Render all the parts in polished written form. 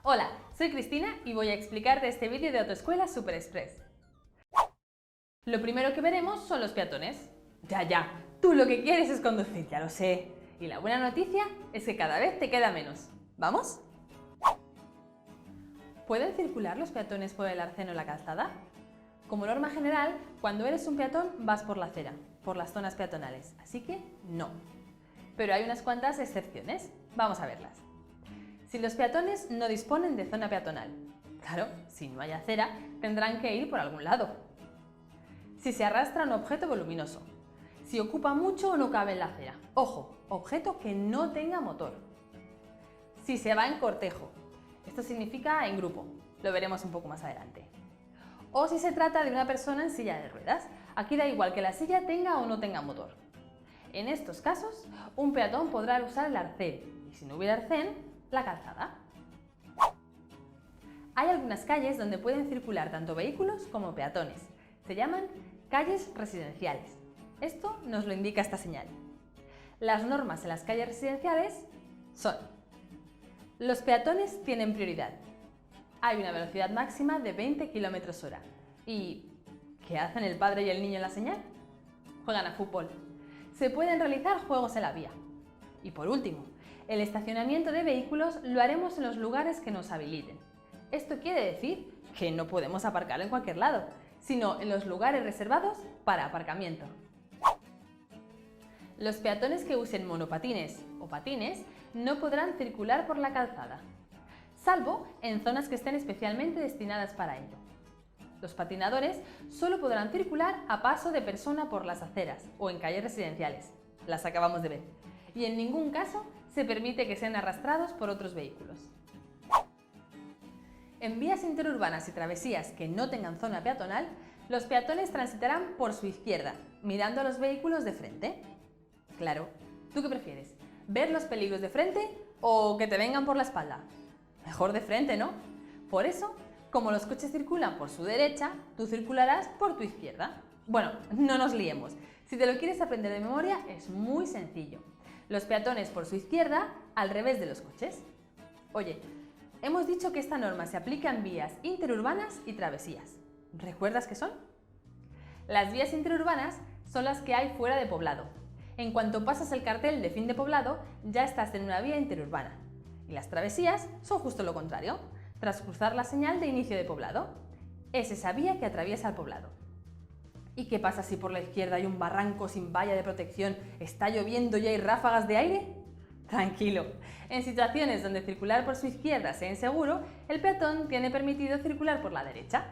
Hola, soy Cristina y voy a explicarte este vídeo de Autoescuela Super Express. Lo primero que veremos son los peatones. Ya, tú lo que quieres es conducir, ya lo sé. Y la buena noticia es que cada vez te queda menos. ¿Vamos? ¿Pueden circular los peatones por el arcén o la calzada? Como norma general, cuando eres un peatón vas por la acera, por las zonas peatonales, así que no. Pero hay unas cuantas excepciones. Vamos a verlas. Si los peatones no disponen de zona peatonal, claro, si no hay acera, tendrán que ir por algún lado. Si se arrastra un objeto voluminoso, si ocupa mucho o no cabe en la acera, ojo, objeto que no tenga motor. Si se va en cortejo, esto significa en grupo, lo veremos un poco más adelante. O si se trata de una persona en silla de ruedas, aquí da igual que la silla tenga o no tenga motor. En estos casos, un peatón podrá usar el arcén y si no hubiera arcén, la calzada. Hay algunas calles donde pueden circular tanto vehículos como peatones. Se llaman calles residenciales. Esto nos lo indica esta señal. Las normas en las calles residenciales son: los peatones tienen prioridad. Hay una velocidad máxima de 20 km/h. ¿Y qué hacen el padre y el niño en la señal? Juegan a fútbol. Se pueden realizar juegos en la vía. Y por último, el estacionamiento de vehículos lo haremos en los lugares que nos habiliten. Esto quiere decir que no podemos aparcar en cualquier lado, sino en los lugares reservados para aparcamiento. Los peatones que usen monopatines o patines no podrán circular por la calzada, salvo en zonas que estén especialmente destinadas para ello. Los patinadores solo podrán circular a paso de persona por las aceras o en calles residenciales, las acabamos de ver, y en ningún caso se permite que sean arrastrados por otros vehículos. En vías interurbanas y travesías que no tengan zona peatonal, los peatones transitarán por su izquierda, mirando a los vehículos de frente. Claro, ¿tú qué prefieres? ¿Ver los peligros de frente o que te vengan por la espalda? Mejor de frente, ¿no? Por eso, como los coches circulan por su derecha, tú circularás por tu izquierda. Bueno, no nos liemos. Si te lo quieres aprender de memoria, es muy sencillo. Los peatones por su izquierda, al revés de los coches. Oye, hemos dicho que esta norma se aplica en vías interurbanas y travesías. ¿Recuerdas qué son? Las vías interurbanas son las que hay fuera de poblado. En cuanto pasas el cartel de fin de poblado, ya estás en una vía interurbana. Y las travesías son justo lo contrario, tras cruzar la señal de inicio de poblado. Es esa vía que atraviesa el poblado. ¿Y qué pasa si por la izquierda hay un barranco sin valla de protección, está lloviendo y hay ráfagas de aire? Tranquilo, en situaciones donde circular por su izquierda sea inseguro, el peatón tiene permitido circular por la derecha.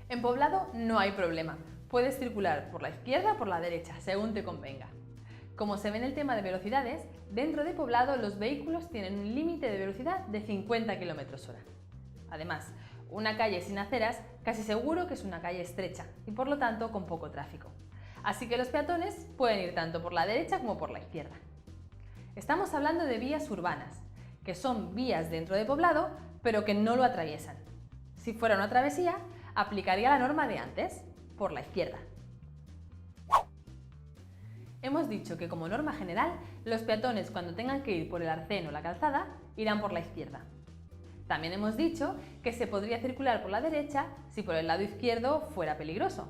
En poblado no hay problema, puedes circular por la izquierda o por la derecha, según te convenga. Como se ve en el tema de velocidades, dentro de poblado los vehículos tienen un límite de velocidad de 50 km/h. Además, una calle sin aceras casi seguro que es una calle estrecha y por lo tanto con poco tráfico. Así que los peatones pueden ir tanto por la derecha como por la izquierda. Estamos hablando de vías urbanas, que son vías dentro de poblado, pero que no lo atraviesan. Si fuera una travesía, aplicaría la norma de antes, por la izquierda. Hemos dicho que como norma general, los peatones cuando tengan que ir por el arcén o la calzada, irán por la izquierda. También hemos dicho que se podría circular por la derecha si por el lado izquierdo fuera peligroso.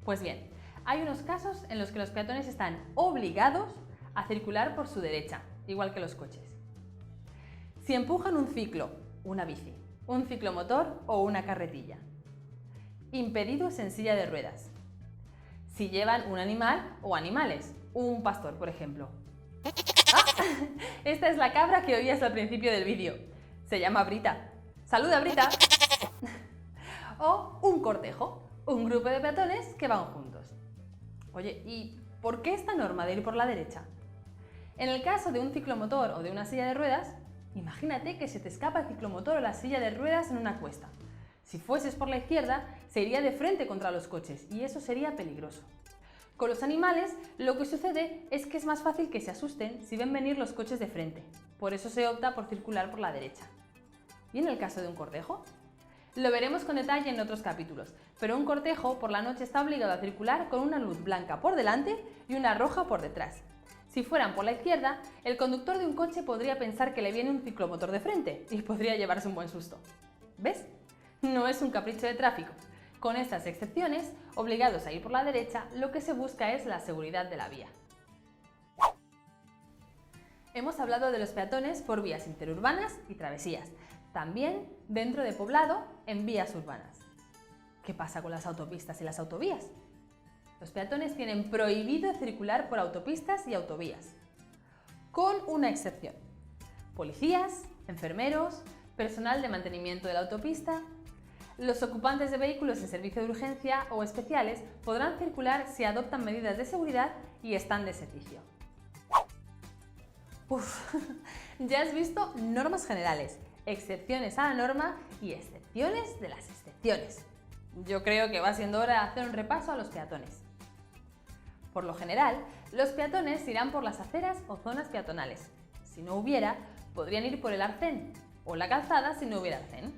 Pues bien, hay unos casos en los que los peatones están obligados a circular por su derecha, igual que los coches. Si empujan un ciclo, una bici, un ciclomotor o una carretilla. Impedidos en silla de ruedas. Si llevan un animal o animales, un pastor, por ejemplo. ¡Ah! Esta es la cabra que oías al principio del vídeo. Se llama Brita. ¡Saluda, Brita! O un cortejo, un grupo de peatones que van juntos. Oye, ¿y por qué esta norma de ir por la derecha? En el caso de un ciclomotor o de una silla de ruedas, imagínate que se te escapa el ciclomotor o la silla de ruedas en una cuesta. Si fueses por la izquierda, se iría de frente contra los coches y eso sería peligroso. Con los animales, lo que sucede es que es más fácil que se asusten si ven venir los coches de frente. Por eso se opta por circular por la derecha. ¿Y en el caso de un cortejo? Lo veremos con detalle en otros capítulos, pero un cortejo por la noche está obligado a circular con una luz blanca por delante y una roja por detrás. Si fueran por la izquierda, el conductor de un coche podría pensar que le viene un ciclomotor de frente y podría llevarse un buen susto. ¿Ves? No es un capricho de tráfico. Con estas excepciones, obligados a ir por la derecha, lo que se busca es la seguridad de la vía. Hemos hablado de los peatones por vías interurbanas y travesías, también dentro de poblado en vías urbanas. ¿Qué pasa con las autopistas y las autovías? Los peatones tienen prohibido circular por autopistas y autovías, con una excepción: policías, enfermeros, personal de mantenimiento de la autopista. Los ocupantes de vehículos en servicio de urgencia o especiales podrán circular si adoptan medidas de seguridad y están de servicio. Ya has visto normas generales, excepciones a la norma y excepciones de las excepciones. Yo creo que va siendo hora de hacer un repaso a los peatones. Por lo general, los peatones irán por las aceras o zonas peatonales. Si no hubiera, podrían ir por el arcén o la calzada si no hubiera arcén.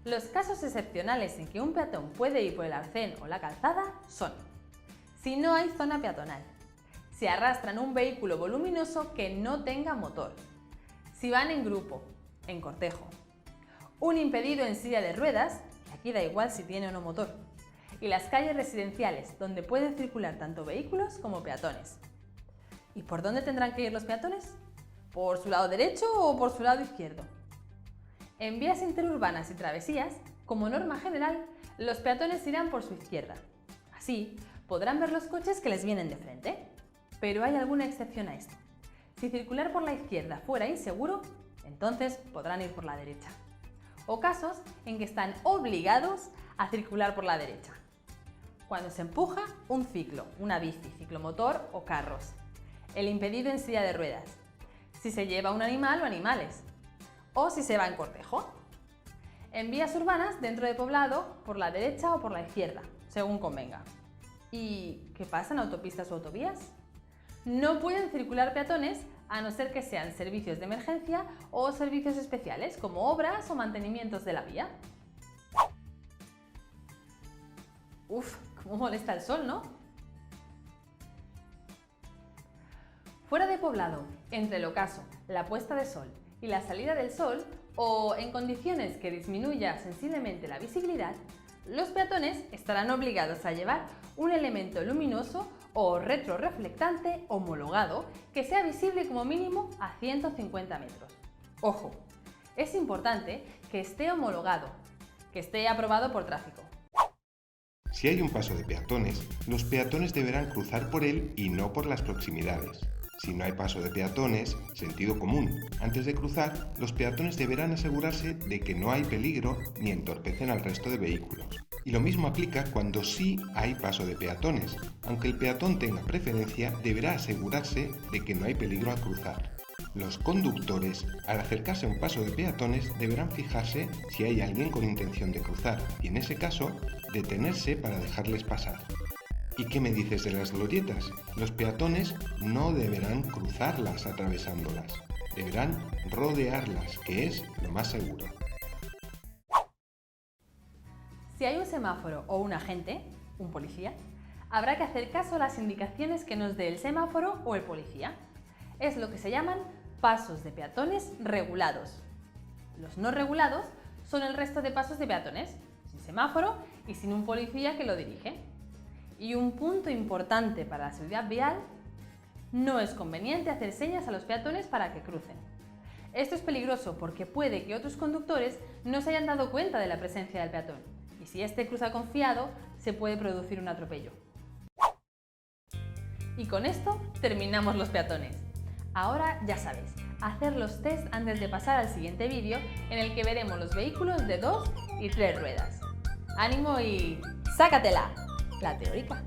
Los casos excepcionales en que un peatón puede ir por el arcén o la calzada son: si no hay zona peatonal, si arrastran un vehículo voluminoso que no tenga motor, si van en grupo, en cortejo, un impedido en silla de ruedas, y aquí da igual si tiene o no motor, y las calles residenciales donde pueden circular tanto vehículos como peatones. ¿Y por dónde tendrán que ir los peatones? ¿Por su lado derecho o por su lado izquierdo? En vías interurbanas y travesías, como norma general, los peatones irán por su izquierda. Así, podrán ver los coches que les vienen de frente. Pero hay alguna excepción a esto. Si circular por la izquierda fuera inseguro, entonces podrán ir por la derecha. O casos en que están obligados a circular por la derecha. Cuando se empuja un ciclo, una bici, ciclomotor o carros. El impedido en silla de ruedas. Si se lleva un animal o animales. O si se va en cortejo. En vías urbanas, dentro de poblado, por la derecha o por la izquierda, según convenga. ¿Y qué pasa en autopistas o autovías? No pueden circular peatones a no ser que sean servicios de emergencia o servicios especiales, como obras o mantenimientos de la vía. Cómo molesta el sol, ¿no? Fuera de poblado, entre el ocaso, la puesta de sol y la salida del sol, o en condiciones que disminuya sensiblemente la visibilidad, los peatones estarán obligados a llevar un elemento luminoso o retroreflectante homologado que sea visible como mínimo a 150 metros. Ojo, es importante que esté homologado, que esté aprobado por tráfico. Si hay un paso de peatones, los peatones deberán cruzar por él y no por las proximidades. Si no hay paso de peatones, sentido común. Antes de cruzar, los peatones deberán asegurarse de que no hay peligro ni entorpecen al resto de vehículos. Y lo mismo aplica cuando sí hay paso de peatones. Aunque el peatón tenga preferencia, deberá asegurarse de que no hay peligro al cruzar. Los conductores, al acercarse a un paso de peatones, deberán fijarse si hay alguien con intención de cruzar y, en ese caso, detenerse para dejarles pasar. ¿Y qué me dices de las glorietas? Los peatones no deberán cruzarlas atravesándolas, deberán rodearlas, que es lo más seguro. Si hay un semáforo o un agente, un policía, habrá que hacer caso a las indicaciones que nos dé el semáforo o el policía. Es lo que se llaman pasos de peatones regulados. Los no regulados son el resto de pasos de peatones, sin semáforo y sin un policía que lo dirige. Y un punto importante para la seguridad vial: no es conveniente hacer señas a los peatones para que crucen. Esto es peligroso porque puede que otros conductores no se hayan dado cuenta de la presencia del peatón, y si éste cruza confiado, se puede producir un atropello. Y con esto terminamos los peatones. Ahora ya sabes, hacer los test antes de pasar al siguiente vídeo, en el que veremos los vehículos de 2 y 3 ruedas. ¡Ánimo y sácatela! La teórica.